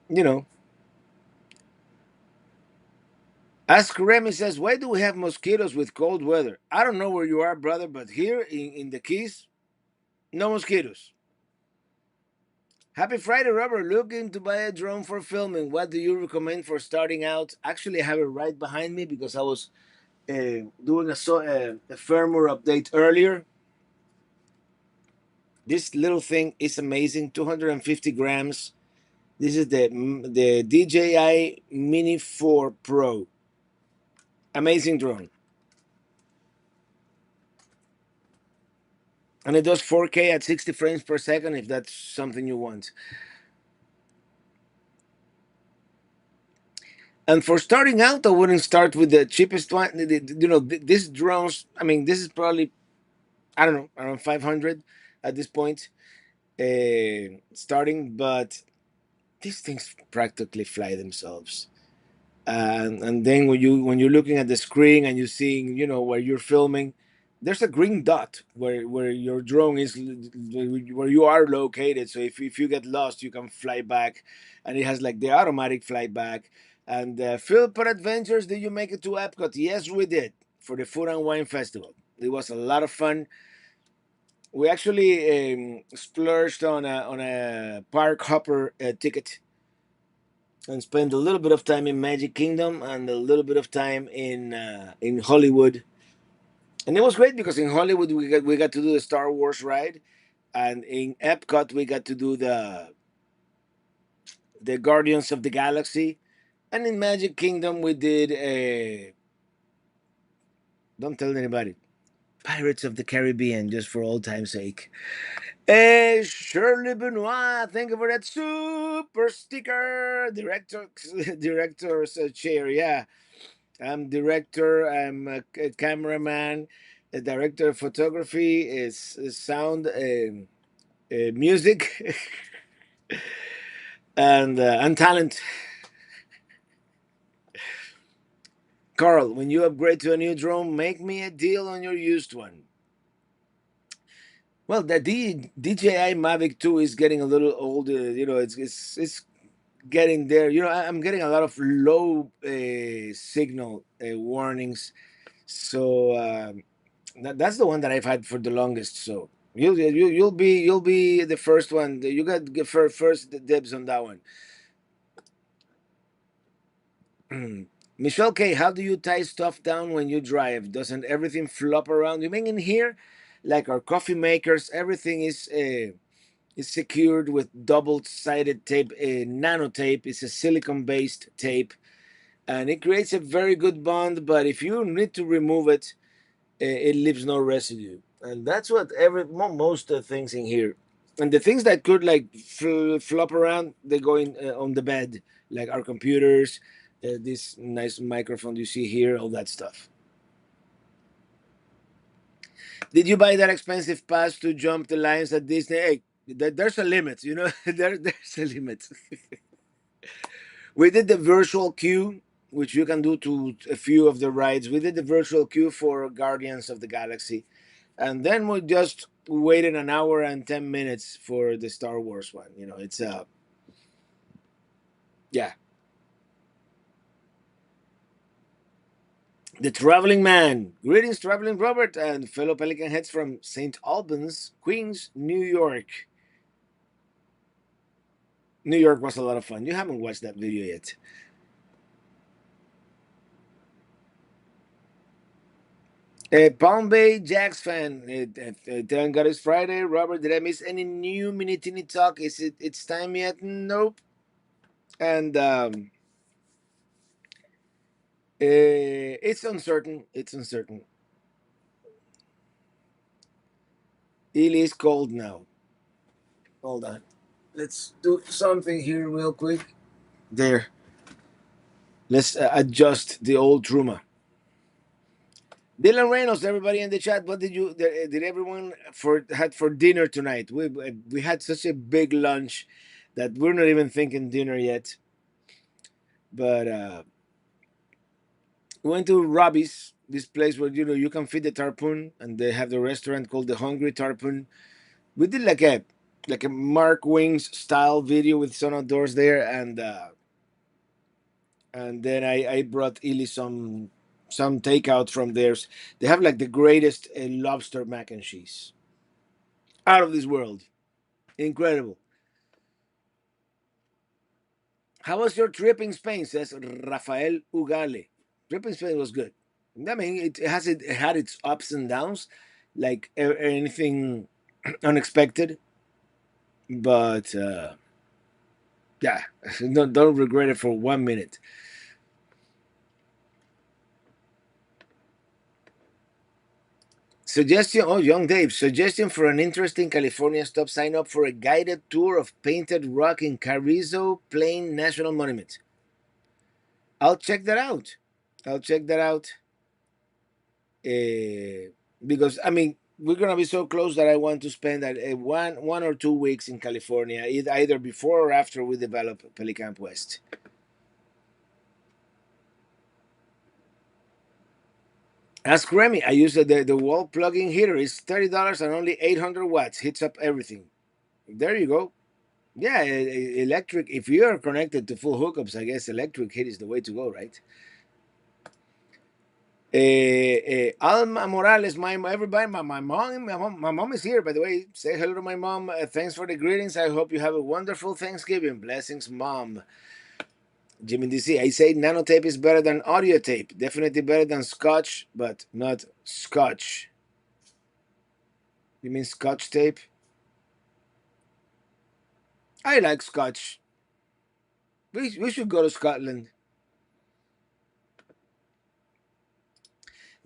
you know. Ask Remy says, why do we have mosquitoes with cold weather? I don't know where you are, brother, but here in the Keys, no mosquitoes. Happy Friday, Robert. Looking to buy a drone for filming. What do you recommend for starting out? Actually, I have it right behind me because I was doing a firmware update earlier. This little thing is amazing, 250 grams. This is the DJI Mini 4 Pro. Amazing drone. And it does 4K at 60 frames per second if that's something you want. And for starting out, I wouldn't start with the cheapest one. These drones, I mean, this is probably, I don't know, around 500 at this point, starting, but these things practically fly themselves. And then when you're looking at the screen and you're seeing where you're filming, there's a green dot where your drone is, where you are located. So if you get lost, you can fly back, and it has like the automatic fly back. And Philpott Adventures, did you make it to Epcot? Yes, we did, for the Food and Wine Festival. It was a lot of fun. We actually splurged on a park hopper ticket and spent a little bit of time in Magic Kingdom and a little bit of time in Hollywood. And it was great because in Hollywood we got to do the Star Wars ride, and in Epcot we got to do the Guardians of the Galaxy, and in Magic Kingdom we did a, don't tell anybody, Pirates of the Caribbean, just for old time's sake. Shirley Benoit, thank you for that super sticker. Director's chair, yeah. I'm director. I'm a cameraman, a director of photography, is sound, music, and talent. Carl, when you upgrade to a new drone, make me a deal on your used one. Well, the DJI Mavic 2 is getting a little older. It's getting there. I'm getting a lot of low signal warnings. So that's the one that I've had for the longest. So you'll be the first one. You got first dibs on that one. Michelle K, how do you tie stuff down when you drive? Doesn't everything flop around? You mean in here, like our coffee makers, everything is secured with double-sided tape, nano tape. It's a silicon-based tape, and it creates a very good bond. But if you need to remove it, it leaves no residue, and that's what most things in here. And the things that could like flop around, they go in on the bed, like our computers, this nice microphone you see here, all that stuff. Did you buy that expensive pass to jump the lines at Disney? Hey, there's a limit, you know. There's a limit. We did the virtual queue, which you can do to a few of the rides. We did the virtual queue for Guardians of the Galaxy, and then we just waited an hour and 10 minutes for the Star Wars one. You know, it's yeah, the traveling man. Greetings, traveling Robert and fellow Pelican heads from St. Albans, Queens, New York. New York was a lot of fun. You haven't watched that video yet. Palm Bay Jacks fan. Thank God it's Friday. Robert, did I miss any new mini teeny talk? Is it's time yet? Nope. And it's uncertain. It's uncertain. It is cold now. Hold on. Let's do something here real quick. There. Let's adjust the old Truma. Dylan Reynolds, everybody in the chat. What did everyone had for dinner tonight? We had such a big lunch that we're not even thinking dinner yet. But we went to Robbie's, this place where you can feed the tarpon, and they have the restaurant called the Hungry Tarpon. We did like a Mark Wings style video with some outdoors there, and then I brought Illy some takeout from theirs. They have like the greatest lobster mac and cheese, out of this world, incredible. How was your trip in Spain? Says Rafael Ugale. Trip in Spain was good. I mean, it had its ups and downs, like anything unexpected, but yeah, don't regret it for 1 minute. Suggestion, oh, Young Dave, suggestion for an interesting California stop. Sign up for a guided tour of painted rock in Carrizo Plain National Monument. I'll check that out. I'll check that out. Uh, because I mean, we're gonna be so close that I want to spend one or 2 weeks in California, either before or after we develop Pelican West. Ask Remy. I use the wall plug-in heater. It's $30 and only 800 watts. Hits up everything. There you go. Yeah, electric. If you are connected to full hookups, I guess electric heat is the way to go, right? Alma Morales, my everybody, my mom is here. By the way, say hello to my mom. Thanks for the greetings. I hope you have a wonderful Thanksgiving. Blessings, mom. Jimmy DC, I say nanotape is better than audio tape. Definitely better than Scotch, but not Scotch. You mean Scotch tape? I like Scotch. We should go to Scotland.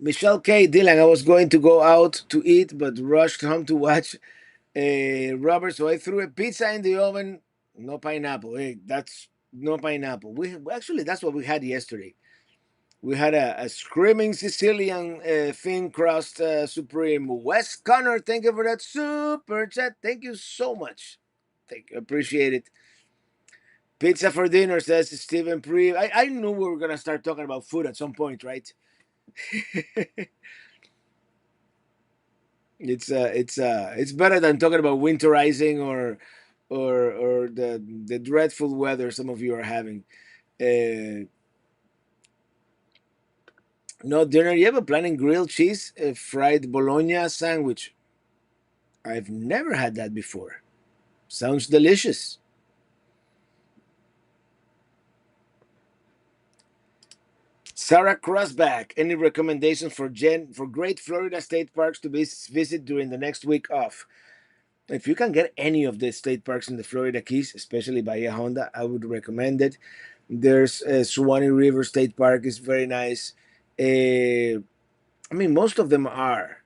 Michelle K. Dylan, I was going to go out to eat, but rushed home to watch Robert. So I threw a pizza in the oven. No pineapple. Hey, that's no pineapple. We actually that's what we had yesterday. We had a screaming Sicilian thin crust supreme. Wes Connor, thank you for that super chat. Thank you so much. Appreciate it. Pizza for dinner, says Stephen Pre. I knew we were gonna start talking about food at some point, right? It's better than talking about winterizing or the dreadful weather some of you are having. Uh, no dinner yet, but planning grilled cheese, fried bologna sandwich. I've never had that before. Sounds delicious. Sarah Crossback, any recommendations for great Florida state parks to visit during the next week off? If you can get any of the state parks in the Florida Keys, especially Bahia Honda, I would recommend it. There's Suwannee River State Park is very nice. I mean, most of them are.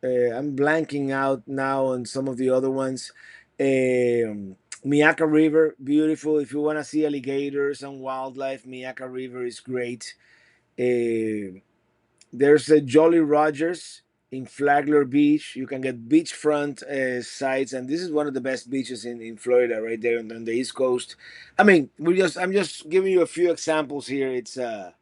I'm blanking out now on some of the other ones. Miaka River, beautiful. If you want to see alligators and wildlife, Miaka River is great. Uh, there's a Jolly Rogers in Flagler Beach. You can get beachfront sites, and this is one of the best beaches in Florida, right there on the East Coast. I mean, I'm just giving you a few examples here. It's El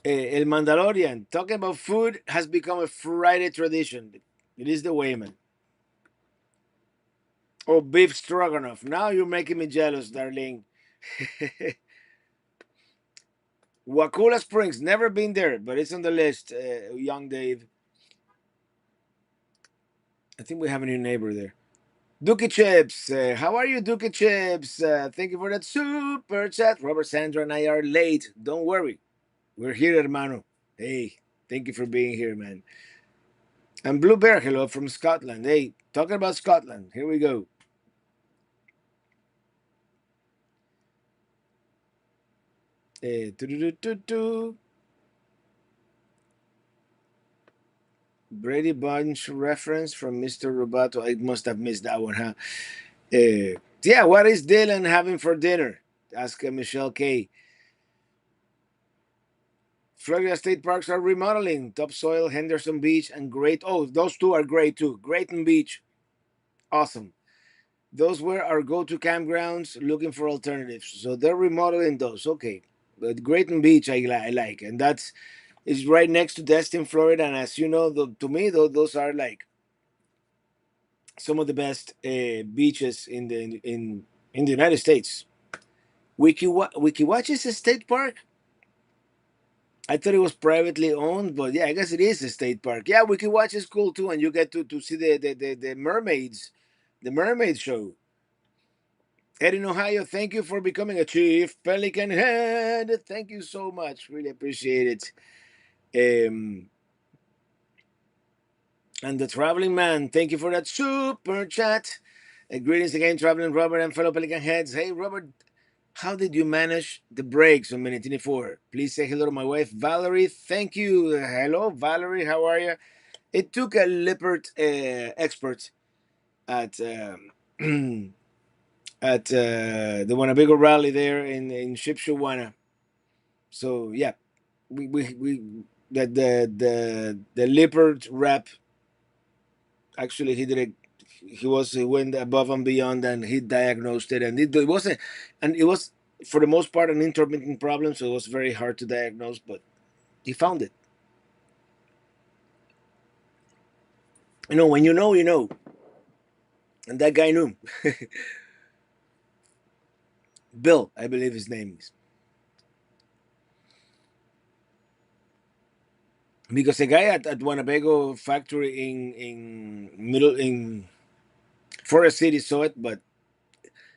Mandalorian talking about food has become a Friday tradition. It is the way, man. Oh, beef stroganoff. Now you're making me jealous, darling. Wakula Springs, never been there, but it's on the list. Young Dave. I think we have a new neighbor there. Dookie Chips, how are you, Dookie Chips? Thank you for that super chat. Robert, Sandra, and I are late. Don't worry, we're here, hermano. Hey, thank you for being here, man. And Blue Bear, hello from Scotland. Hey, talking about Scotland, here we go. Do-do-do-do-do. Brady Bunch reference from Mr. Roboto. I must have missed that one, huh? Yeah, what is Dylan having for dinner? Ask Michelle K. Florida state parks are remodeling. Topsoil, Henderson Beach, and Great. Oh, those two are great too. Grayton Beach, awesome. Those were our go-to campgrounds. Looking for alternatives, so they're remodeling those. Okay, but Grayton Beach, I like, and that's is right next to Destin, Florida. And as you know, to me, those are like some of the best beaches in the United States. Wikiwatch is a state park. I thought it was privately owned, but yeah, I guess it is a state park. Yeah, Wikiwatch is cool too, and you get to see the mermaids, the mermaid show. Ed in Ohio, thank you for becoming a chief pelican head. Thank you so much. Really appreciate it. And the traveling man, thank you for that super chat. Greetings again, traveling Robert and fellow pelican heads. Hey, Robert, how did you manage the breaks on minute 24? Please say hello to my wife, Valerie. Thank you. Hello, Valerie. How are you? It took a leopard expert at at the Winnebago rally there in Shipshewana. So yeah, we the leopard rep actually he went above and beyond and he diagnosed it, and it wasn't, and it was for the most part an intermittent problem, so it was very hard to diagnose, but he found it. When you know, you know, and that guy knew. Bill, I believe his name is. Because a guy at Winnebago factory in Forest City saw it, but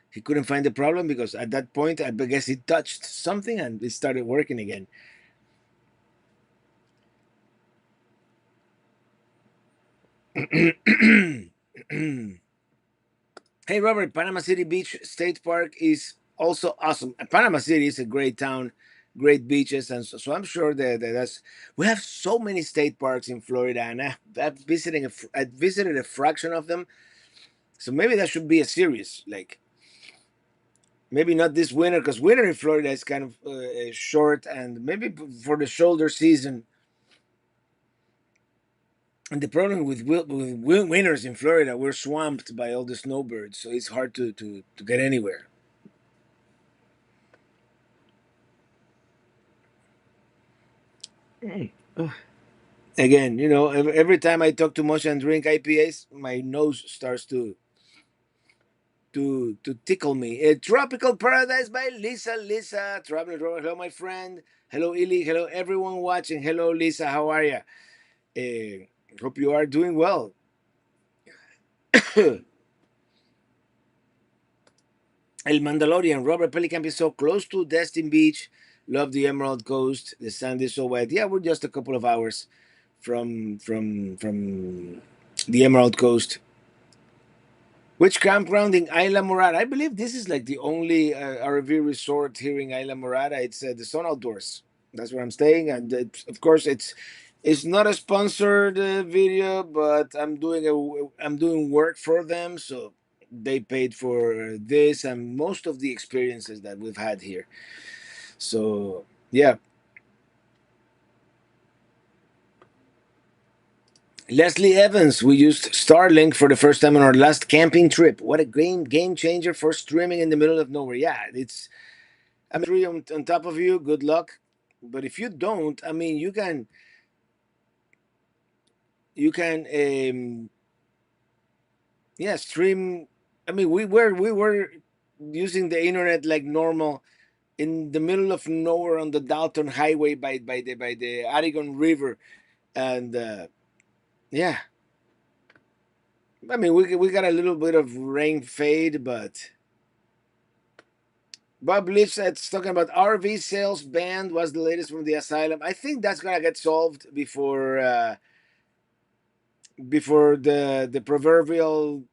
he couldn't find the problem because at that point I guess he touched something and it started working again. Hey Robert, Panama City Beach State Park is also awesome. Panama City is a great town, great beaches, and so I'm sure that's we have so many state parks in Florida, and I visited a fraction of them. So maybe that should be a series, like maybe not this winter because winter in Florida is kind of short, and maybe for the shoulder season. And the problem with winters in Florida, we're swamped by all the snowbirds, so it's hard to get anywhere. Mm. Again, every time I talk too much and drink IPAs, my nose starts to tickle me. A Tropical Paradise by Lisa. Lisa, traveling Robert. Hello, my friend. Hello, Ili. Hello, everyone watching. Hello, Lisa. How are you? Hope you are doing well. El Mandalorian. Robert Pelican is so close to Destin Beach. Love the Emerald Coast. The sand is so wet. Yeah, we're just a couple of hours from the Emerald Coast. Which campground in Islamorada? I believe this is like the only RV resort here in Islamorada. It's the Sun Outdoors. That's where I'm staying, and of course, it's not a sponsored video, but I'm doing work for them, so they paid for this and most of the experiences that we've had here. So yeah, Leslie Evans. We used Starlink for the first time on our last camping trip. What a game changer for streaming in the middle of nowhere. Yeah, it's three on top of you. Good luck. But if you don't, I mean, you can yeah, stream. I mean, we were using the internet like normal in the middle of nowhere on the Dalton Highway by the Aragon River, and yeah, I mean we got a little bit of rain fade, but Bob Leach said talking about RV sales banned was the latest from the asylum. I think that's gonna get solved before the proverbial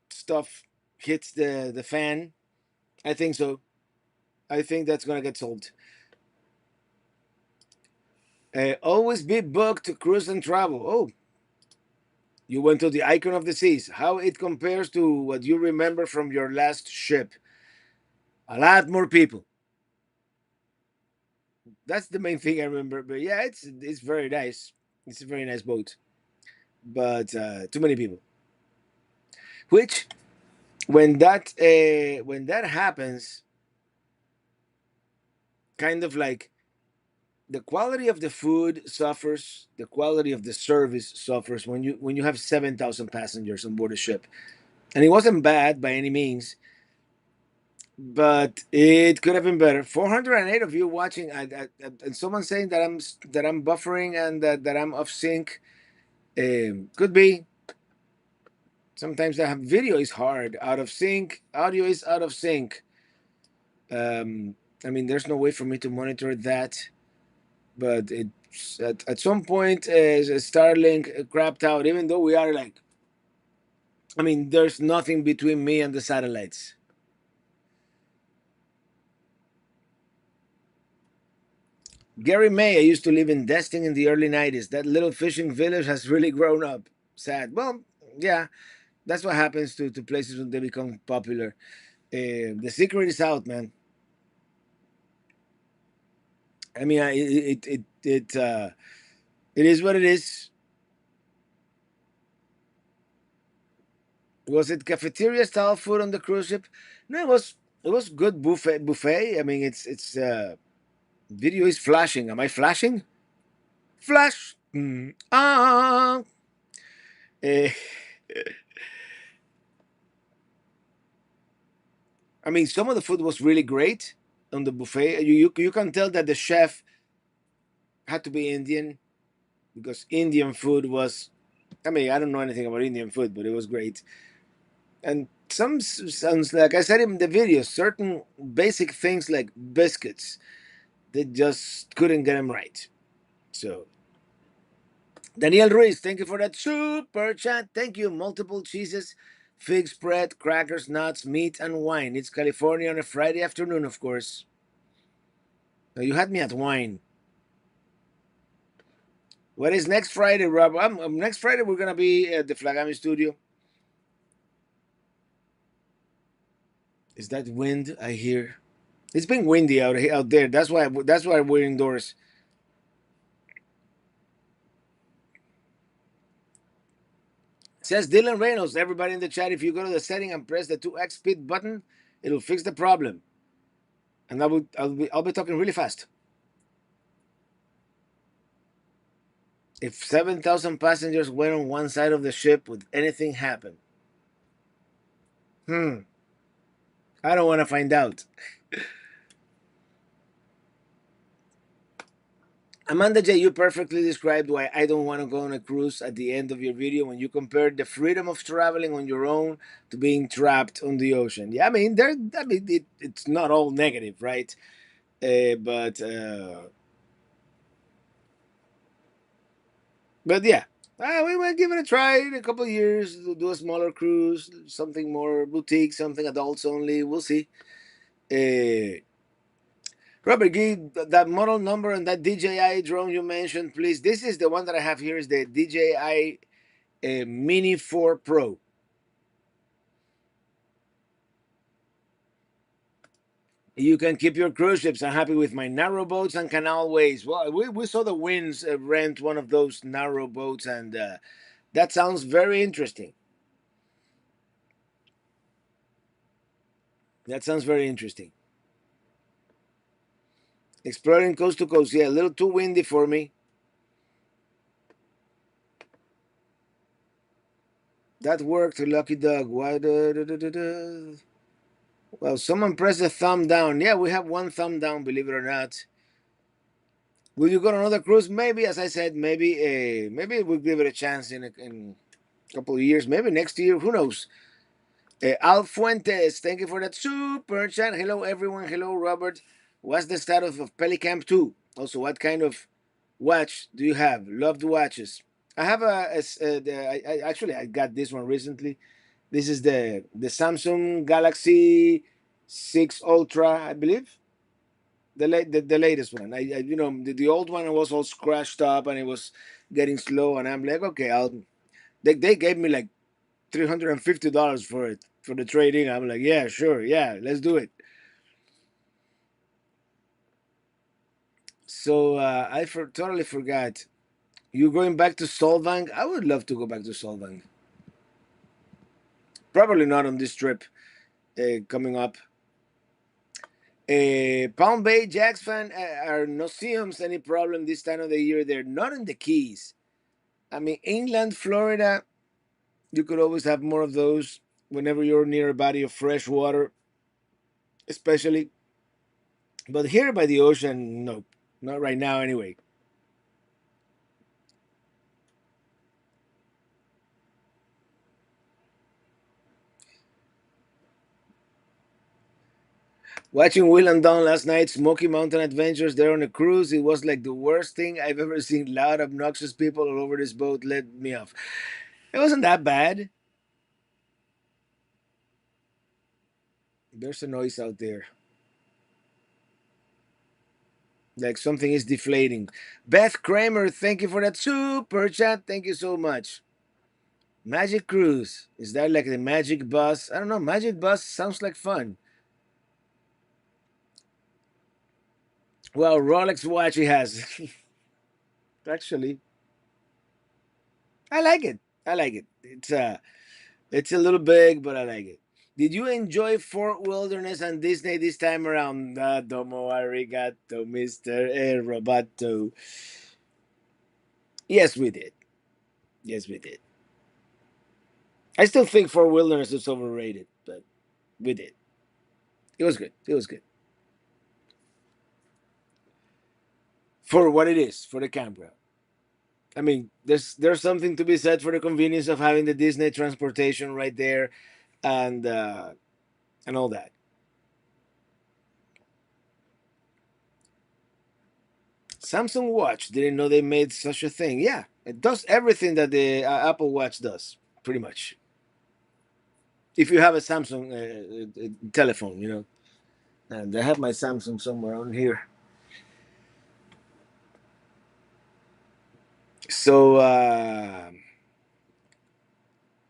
stuff hits the fan. I think so. I think that's gonna get solved. Always be booked to cruise and travel. Oh, you went to the Icon of the Seas. How it compares to what you remember from your last ship? A lot more people. That's the main thing I remember. But yeah, it's very nice. It's a very nice boat, but too many people. Which when that happens, kind of like the quality of the food suffers, the quality of the service suffers when you have 7,000 passengers on board a ship. And it wasn't bad by any means, but it could have been better. 408 of you watching, and someone saying that I'm buffering and that I'm off sync. Could be. Sometimes the video is hard, out of sync. Audio is out of sync. I mean, there's no way for me to monitor that, but it's at some point, Starlink crapped out. Even though we are like, I mean, there's nothing between me and the satellites. Gary May, I used to live in Destin in the early 90s. That little fishing village has really grown up. Sad. Well, yeah, that's what happens to places when they become popular. The secret is out, man. I mean, it is what it is. Was it cafeteria style food on the cruise ship? No, it was good buffet. I mean, it's video is flashing. Am I flashing? Flash. Eh, I mean, some of the food was really great on the buffet. You can tell that the chef had to be Indian because Indian food was. I mean, I don't know anything about Indian food, but it was great. And some sounds like I said in the video, certain basic things like biscuits, they just couldn't get them right. So Daniel Ruiz, thank you for that super chat. Thank you. Multiple cheeses, fig spread, crackers, nuts, meat, and wine. It's California on a Friday afternoon, of course. Now, you had me at wine. What is next Friday, Rob? Next Friday, we're going to be at the Flagami studio. Is that wind I hear? It's been windy out there. That's why we're indoors. Says Dylan Reynolds. Everybody in the chat, if you go to the setting and press the 2x speed button, it'll fix the problem. And I'll be talking really fast. If 7,000 passengers went on one side of the ship, would anything happen? I don't want to find out. Amanda J, you perfectly described why I don't want to go on a cruise at the end of your video when you compared the freedom of traveling on your own to being trapped on the ocean. Yeah, I mean, it's not all negative, right? But yeah, we might give it a try in a couple of years. Do a smaller cruise, something more boutique, something adults only. We'll see. Uh, Robert, give that model number and that DJI drone you mentioned, please. This is the one that I have here. Is the DJI Mini 4 Pro. You can keep your cruise ships. I'm happy with my narrow boats and canal ways. Well, we saw the Winds rent one of those narrow boats, and that sounds very interesting. That sounds very interesting. Exploring coast to coast. Yeah, a little too windy for me. That worked. Lucky dog. Why? Well, someone press a thumb down. Yeah, we have one thumb down. Believe it or not. Will you go on another cruise? Maybe, as I said, maybe we'll give it a chance in a couple of years. Maybe next year. Who knows? Al Fuentes, thank you for that super chat. Hello, everyone. Hello, Robert. What's the status of Pelicamp 2? Also, what kind of watch do you have? Loved watches. I have actually I got this one recently. This is the Samsung Galaxy 6 Ultra, I believe. The latest one. The old one was all scratched up and it was getting slow. And I'm like, okay, they gave me like $350 for it for the trading. I'm like, yeah, sure, yeah, let's do it. So totally forgot. You going back to Solvang? I would love to go back to Solvang. Probably not on this trip coming up. Palm Bay Jacks fan are no museums any problem this time of the year. They're not in the Keys. I mean, inland Florida, you could always have more of those whenever you're near a body of fresh water, especially. But here by the ocean, nope, not right now anyway. Watching Will and Dawn last night, Smoky Mountain Adventures, they're on a cruise. It was like the worst thing I've ever seen. Loud, obnoxious people all over this boat let me off. It wasn't that bad. There's a noise out there. Like something is deflating. Beth Kramer, thank you for that super chat. Thank you so much. Magic Cruise. Is that like the Magic Bus? I don't know. Magic Bus sounds like fun. Well, Rolex watch he has. Actually, I like it. I like it. It's a little big, but I like it. Did you enjoy Fort Wilderness and Disney this time around? Domo arigato, Mr. Roboto. Yes, we did. Yes, we did. I still think Fort Wilderness is overrated, but we did. It was good. It was good. For what it is, for the campground. I mean, there's something to be said for the convenience of having the Disney transportation right there, and uh, and all that. Samsung Watch didn't know they made such a thing. Yeah, it does everything that the Apple Watch does, pretty much. If you have a Samsung telephone, and I have my Samsung somewhere on here. So,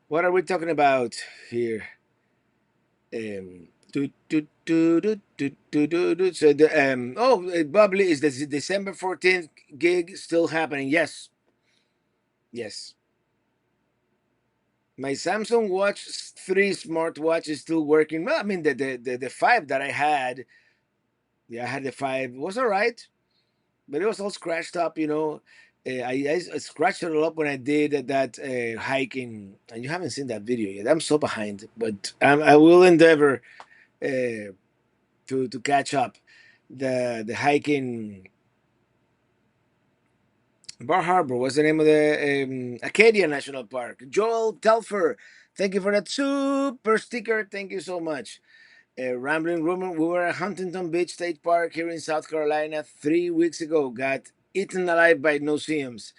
what are we talking about here? So Bubbly, is the December 14th gig still happening? Yes, yes. My Samsung Watch 3 smartwatch is still working. Well, I mean, the 5 that I had, yeah, I had the 5, was all right, but it was all scratched up, I scratched it all up when I did that hiking, and you haven't seen that video yet. I'm so behind, but I will endeavor uh, to catch up. The hiking Bar Harbor. What's the name of the Acadia National Park? Joel Telfer. Thank you for that super sticker. Thank you so much. Rambling Rumor. We were at Huntington Beach State Park here in South Carolina 3 weeks ago. Got eaten alive by no-see-ums.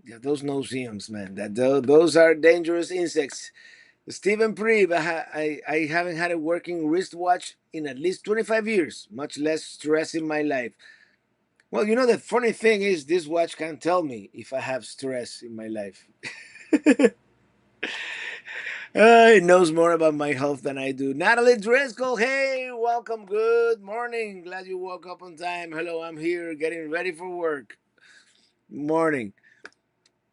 Yeah, those no-see-ums, man. Those are dangerous insects. Stephen Preeb, I haven't had a working wristwatch in at least 25 years, much less stress in my life. Well, the funny thing is, this watch can tell me if I have stress in my life. It knows more about my health than I do. Natalie Driscoll, hey, welcome. Good morning. Glad you woke up on time. Hello, I'm here getting ready for work. Morning.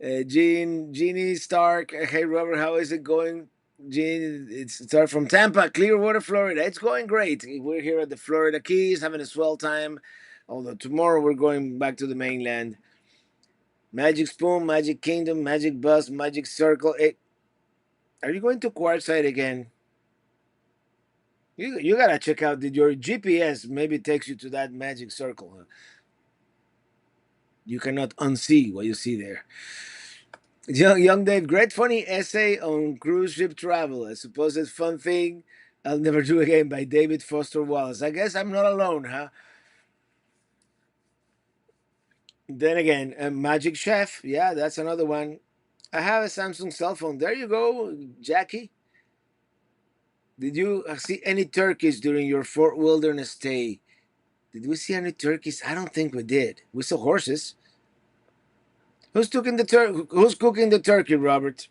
Jeannie Stark, hey, Robert, how is it going? Jean, it's Stark from Tampa, Clearwater, Florida. It's going great. We're here at the Florida Keys having a swell time. Although tomorrow we're going back to the mainland. Magic Spoon, Magic Kingdom, Magic Bus, Magic Circle. Hey, are you going to Quartzsite again? You gotta check out your GPS. Maybe takes you to that Magic Circle. Huh? You cannot unsee what you see there. Young Dave, great funny essay on cruise ship travel. I suppose it's fun thing I'll never do again by David Foster Wallace. I guess I'm not alone, huh? Then again, Magic Chef. Yeah, that's another one. I have a Samsung cell phone. There you go, Jackie. Did you see any turkeys during your Fort Wilderness stay? Did we see any turkeys? I don't think we did. We saw horses. Who's cooking the turkey, Robert?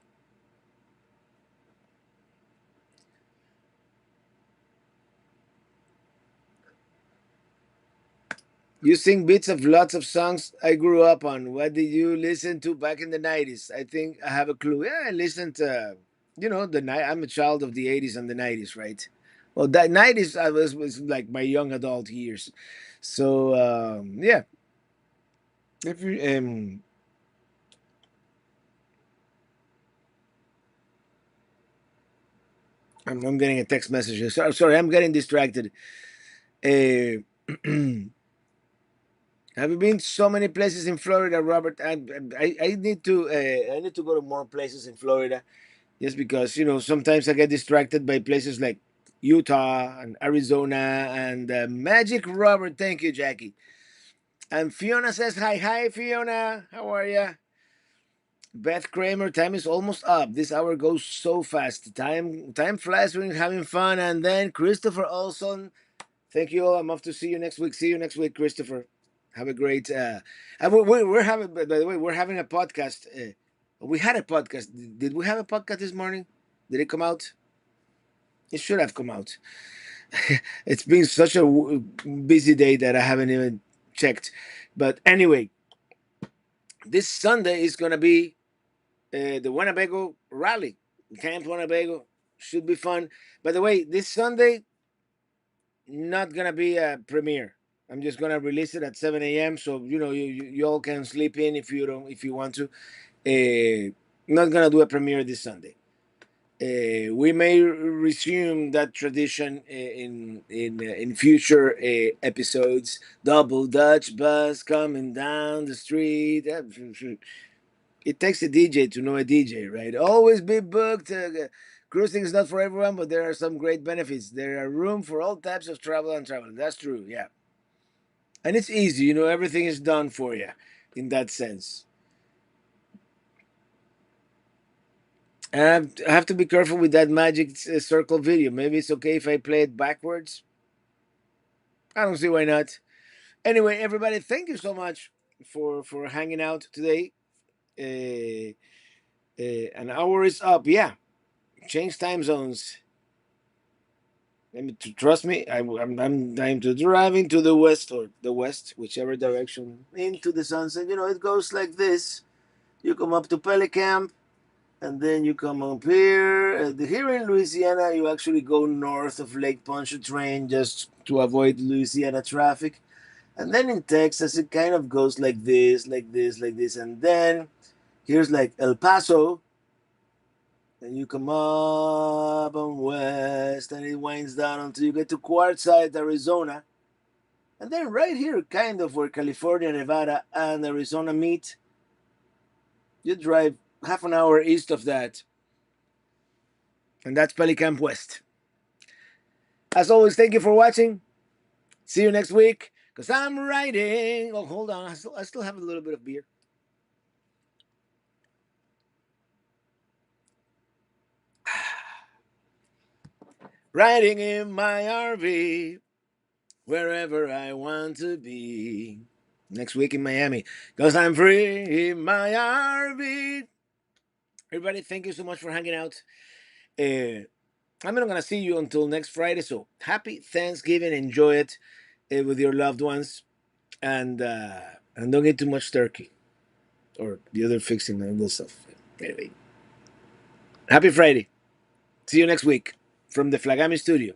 You sing bits of lots of songs I grew up on. What did you listen to back in the 90s? I think I have a clue. Yeah, I listened to, the night. I'm a child of the 80s and the 90s, right? Well, that 90s was like my young adult years. So, yeah. If you, I'm getting a text message. Sorry, I'm getting distracted. Uh, have you been so many places in Florida, Robert? I need to go to more places in Florida, just because sometimes I get distracted by places like Utah and Arizona and Magic Robert. Thank you, Jackie. And Fiona says hi, Fiona. How are you? Beth Kramer, time is almost up. This hour goes so fast. Time flies when you're having fun. And then Christopher Olson. Thank you all. I'm off to see you next week. See you next week, Christopher. Have a great. We're having. By the way, we're having a podcast. We had a podcast. Did we have a podcast this morning? Did it come out? It should have come out. It's been such a busy day that I haven't even checked. But anyway, this Sunday is gonna be the Winnebago Rally. Camp Winnebago should be fun. By the way, this Sunday not gonna be a premiere. I'm just gonna release it at 7 a.m. So you all can sleep in if you want to. Not gonna do a premiere this Sunday. We may resume that tradition in future episodes. Double Dutch bus coming down the street. It takes a DJ to know a DJ, right? Always be booked. Cruising is not for everyone, but there are some great benefits. There are room for all types of travel and travel. That's true, yeah. And it's easy, everything is done for you in that sense. And I have to be careful with that magic circle video. Maybe it's okay if I play it backwards. I don't see why not. Anyway, everybody, thank you so much for hanging out today. Uh, an hour is up. Yeah, change time zones. Trust me. I'm to driving to the west or the west, whichever direction, into the sunset. It goes like this. You come up to Pelicamp, and then you come up here. Here in Louisiana, you actually go north of Lake Pontchartrain just to avoid Louisiana traffic. And then in Texas, it kind of goes like this, like this, like this. And then here's like El Paso. And you come up and west, and it winds down until you get to Quartzsite, Arizona. And then right here, kind of where California, Nevada, and Arizona meet, You drive half an hour east of that, and that's Pelicamp West. As always, thank you for watching. See you next week. Because I'm writing. Oh, hold on. I still have a little bit of beer. Riding in my RV, wherever I want to be. Next week in Miami. Because I'm free in my RV. Everybody, thank you so much for hanging out. I'm not going to see you until next Friday. So happy Thanksgiving. Enjoy it with your loved ones. And don't eat too much turkey or the other fixing and good stuff. Anyway, happy Friday. See you next week from the Flagami Studio.